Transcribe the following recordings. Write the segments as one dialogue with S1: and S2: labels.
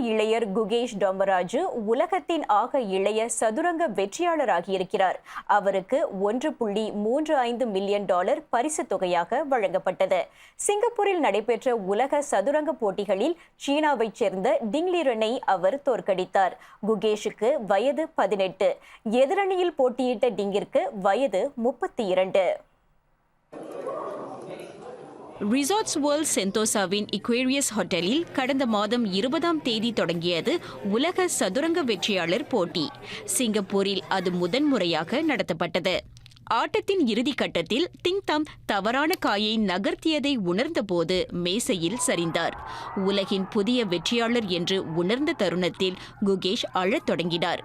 S1: இளையர் குகேஷ் டொம்மராஜு உலகத்தின் ஆக இளைய சதுரங்க வெற்றியாளராகியிருக்கிறார். அவருக்கு $1.35 மில்லியன் பரிசு தொகையாக வழங்கப்பட்டது. சிங்கப்பூரில் நடைபெற்ற உலக சதுரங்க போட்டிகளில் சீனாவைச் சேர்ந்த டிங்லிரனை அவர் தோற்கடித்தார். குகேஷுக்கு வயது 18. எதிரணியில் போட்டியிட்ட டிங்கிற்கு வயது 32.
S2: ரிசார்ட்ஸ் வேர்ல்ட் சென்டோசாவின் இக்வேரியஸ் ஹோட்டலில் கடந்த மாதம் 20ஆம் தேதி தொடங்கியது உலக சதுரங்க வெற்றியாளர் போட்டி. சிங்கப்பூரில் அது முதன்முறையாக நடத்தப்பட்டது. ஆட்டத்தின் இறுதிக் கட்டத்தில் திங்தம் தவறான காயை நகர்த்தியதை உணர்ந்தபோது மேசையில் சரிந்தார். உலகின் புதிய வெற்றியாளர் என்று உணர்ந்த தருணத்தில் குகேஷ் அழத் தொடங்கினார்.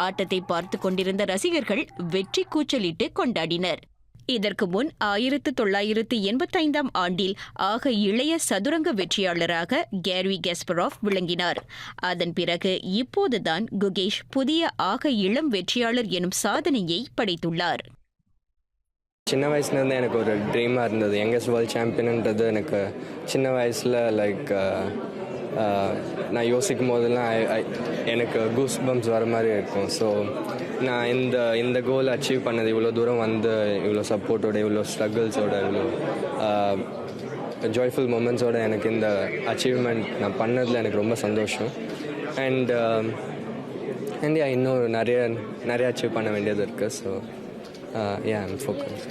S2: ஆட்டத்தை பார்த்து கொண்டிருந்த ரசிகர்கள் வெற்றி கூச்சலிட்டு கொண்டாடினர். இதற்கு முன் 1985ஆம் ஆண்டில் ஆக இளைய சதுரங்க வெற்றியாளராக கேரி கஸ்பரோவ் விளங்கினார். அதன் பிறகு இப்போதுதான் குகேஷ் புதிய ஆக இளம் வெற்றியாளர் எனும் சாதனையை படைத்துள்ளார்.
S3: சின்ன வயசுலேருந்து எனக்கு ஒரு ட்ரீமாக இருந்தது. யங்கஸ்ட் வேர்ல்ட் சாம்பியன்ன்றது எனக்கு சின்ன வயசில் நான் யோசிக்கும் போதெல்லாம் எனக்கு கூஸ் பம்ப்ஸ் வர மாதிரி இருக்கும். ஸோ நான் இந்த கோல் அச்சீவ் பண்ணது, இவ்வளோ தூரம் வந்து இவ்வளோ சப்போர்ட்டோட, இவ்வளோ ஸ்ட்ரகிள்ஸோட, இவ்வளோ ஜாய்ஃபுல் மூமெண்ட்ஸோட எனக்கு இந்த அச்சீவ்மெண்ட் நான் பண்ணதில் எனக்கு ரொம்ப சந்தோஷம். அண்ட் இன்னும் நிறைய அச்சீவ் பண்ண வேண்டியது இருக்குது. So I'm focus.